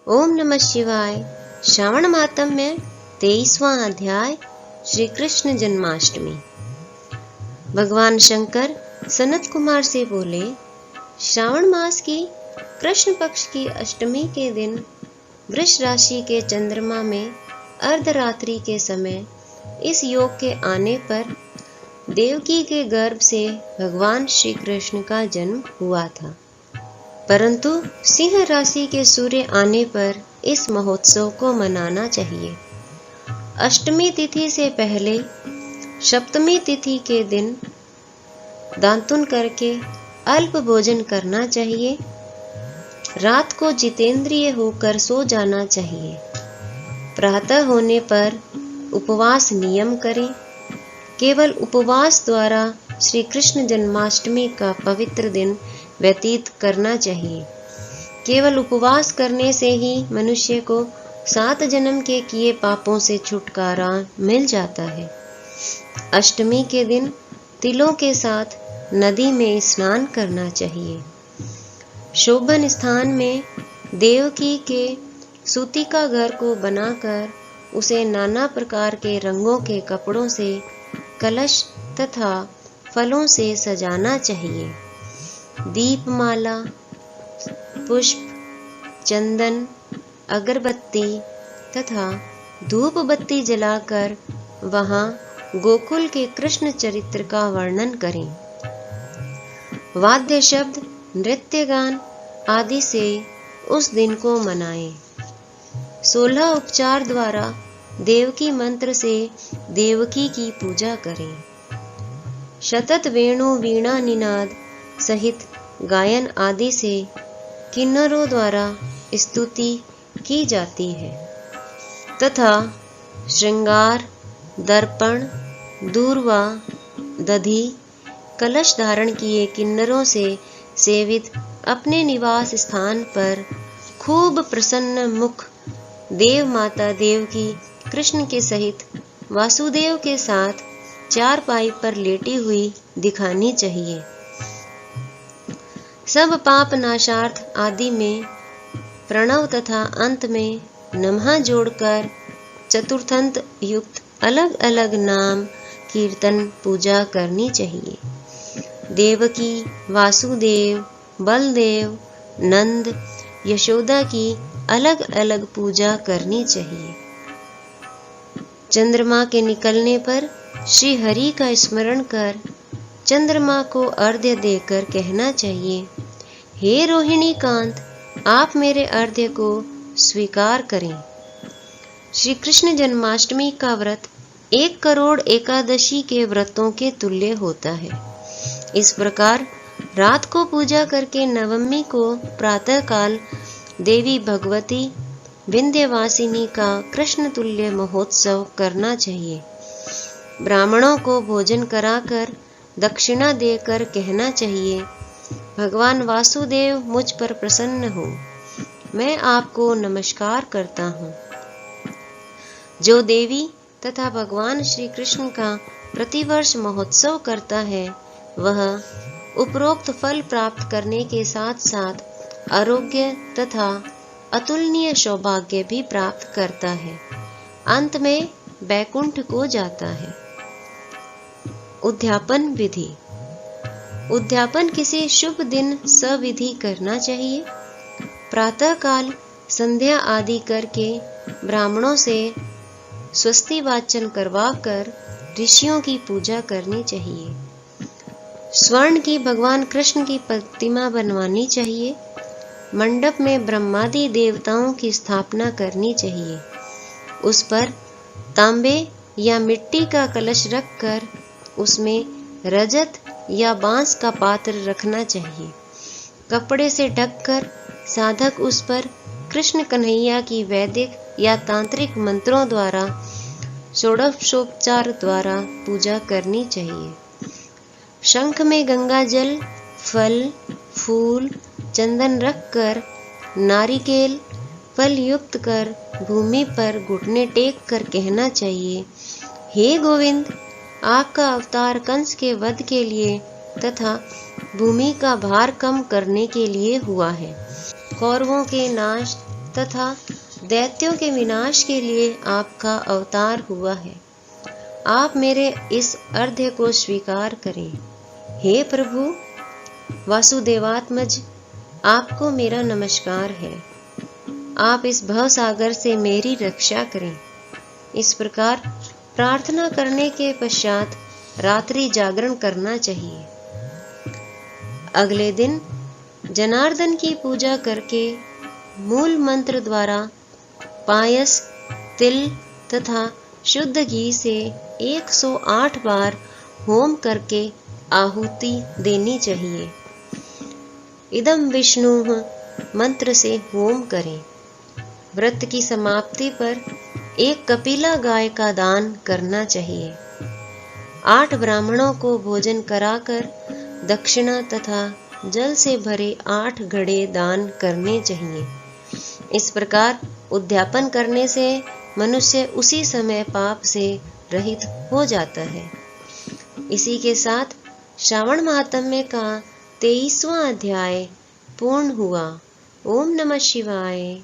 ओम नमः शिवाय। श्रावण मातम में 23वां अध्याय श्री कृष्ण जन्माष्टमी। भगवान शंकर सनत कुमार से बोले, श्रावण मास की कृष्ण पक्ष की अष्टमी के दिन वृष राशि के चंद्रमा में अर्धरात्रि के समय इस योग के आने पर देवकी के गर्भ से भगवान श्री कृष्ण का जन्म हुआ था। परंतु सिंह राशि के सूर्य आने पर इस महोत्सव को मनाना चाहिए। अष्टमी तिथि से पहले सप्तमी तिथि के दिन दांतुन करके अल्प भोजन करना चाहिए। रात को जितेंद्रिय होकर सो जाना चाहिए। प्रातः होने पर उपवास नियम करें। केवल उपवास द्वारा श्री कृष्ण जन्माष्टमी का पवित्र दिन व्यतीत करना चाहिए। केवल उपवास करने से ही मनुष्य को 7 जन्म के किए पापों से छुटकारा मिल जाता है। अष्टमी के दिन तिलों के साथ नदी में स्नान करना चाहिए। शोभन स्थान में देवकी के सूतिका घर को बनाकर उसे नाना प्रकार के रंगों के कपड़ों से, कलश तथा फलों से सजाना चाहिए। दीपमाला, पुष्प, चंदन, अगरबत्ती तथा धूप बत्ती जलाकर वहां गोकुल के कृष्ण चरित्र का वर्णन करें। वाद्य शब्द, नृत्य गान आदि से उस दिन को मनाएं। 16 उपचार द्वारा देवकी मंत्र से देवकी की पूजा करें। शतत वेणु वीणा निनाद सहित गायन आदि से किन्नरों द्वारा स्तुति की जाती है तथा श्रृंगार, दर्पण, दूर्वा, दधी, कलश धारण किए किन्नरों से सेवित अपने निवास स्थान पर खूब प्रसन्न मुख देव माता देवकी कृष्ण के सहित वासुदेव के साथ चारपाई पर लेटी हुई दिखानी चाहिए। सब पाप नाशार्थ आदि में प्रणव तथा अंत में नमः जोड़कर चतुर्थंत युक्त अलग अलग नाम कीर्तन पूजा करनी चाहिए। देवकी, वासुदेव, बलदेव, नंद, यशोदा की अलग अलग पूजा करनी चाहिए। चंद्रमा के निकलने पर श्री हरि का स्मरण कर चंद्रमा को अर्घ्य देकर कहना चाहिए, हे रोहिणी कांत, आप मेरे अर्घ्य को स्वीकार करें। श्री कृष्ण जन्माष्टमी का व्रत 1 करोड़ एकादशी के व्रतों के तुल्य होता है। इस प्रकार रात को पूजा करके नवमी को प्रातः काल देवी भगवती विंध्यवासिनी का कृष्ण तुल्य महोत्सव करना चाहिए। ब्राह्मणों को भोजन कराकर दक्षिणा देकर कहना चाहिए, भगवान वासुदेव मुझ पर प्रसन्न हो, मैं आपको नमस्कार करता हूँ। जो देवी तथा भगवान श्री कृष्ण का प्रतिवर्ष महोत्सव करता है वह उपरोक्त फल प्राप्त करने के साथ साथ आरोग्य तथा अतुलनीय सौभाग्य भी प्राप्त करता है। अंत में बैकुंठ को जाता है। उद्यापन विधि। उद्यापन किसी शुभ दिन सविधि करना चाहिए। प्रातः काल संध्या आदि करके ब्राह्मणों से स्वस्ति वाचन करवाकर ऋषियों की पूजा करनी चाहिए। स्वर्ण की भगवान कृष्ण की प्रतिमा बनवानी चाहिए। मंडप में ब्रह्मादि देवताओं की स्थापना करनी चाहिए। उस पर तांबे या मिट्टी का कलश रखकर उसमें रजत या बांस का पात्र रखना चाहिए। कपड़े से ढककर साधक उस पर कृष्ण कन्हैया की वैदिक या तांत्रिक मंत्रों द्वारा षोडशोपचार द्वारा पूजा करनी चाहिए। शंख में गंगा जल, फल, फूल, चंदन रखकर नारिकेल फल युक्त कर भूमि पर घुटने टेक कर कहना चाहिए, हे गोविंद, आपका अवतार कंस के वध के लिए तथा भूमि का भार कम करने के लिए हुआ है। कौरवों के नाश तथा दैत्यों के विनाश के लिए आपका अवतार हुआ है। आप मेरे इस अर्घ्य को स्वीकार करें। हे प्रभु वासुदेवात्मज, आपको मेरा नमस्कार है। आप इस भव सागर से मेरी रक्षा करें। इस प्रकार प्रार्थना करने के पश्चात रात्रि जागरण करना चाहिए। अगले दिन जनार्दन की पूजा करके मूल मंत्र द्वारा पायस, तिल तथा शुद्ध घी से 108 बार होम करके आहुति देनी चाहिए। इदम विष्णु मंत्र से होम करें। व्रत की समाप्ति पर एक कपिला गाय का दान करना चाहिए। 8 ब्राह्मणों को भोजन कराकर दक्षिणा तथा जल से भरे 8 घड़े दान करने चाहिए। इस प्रकार उद्यापन करने से मनुष्य उसी समय पाप से रहित हो जाता है। इसी के साथ श्रावण महात्म्य का 23वां अध्याय पूर्ण हुआ। ओम नमः शिवाय।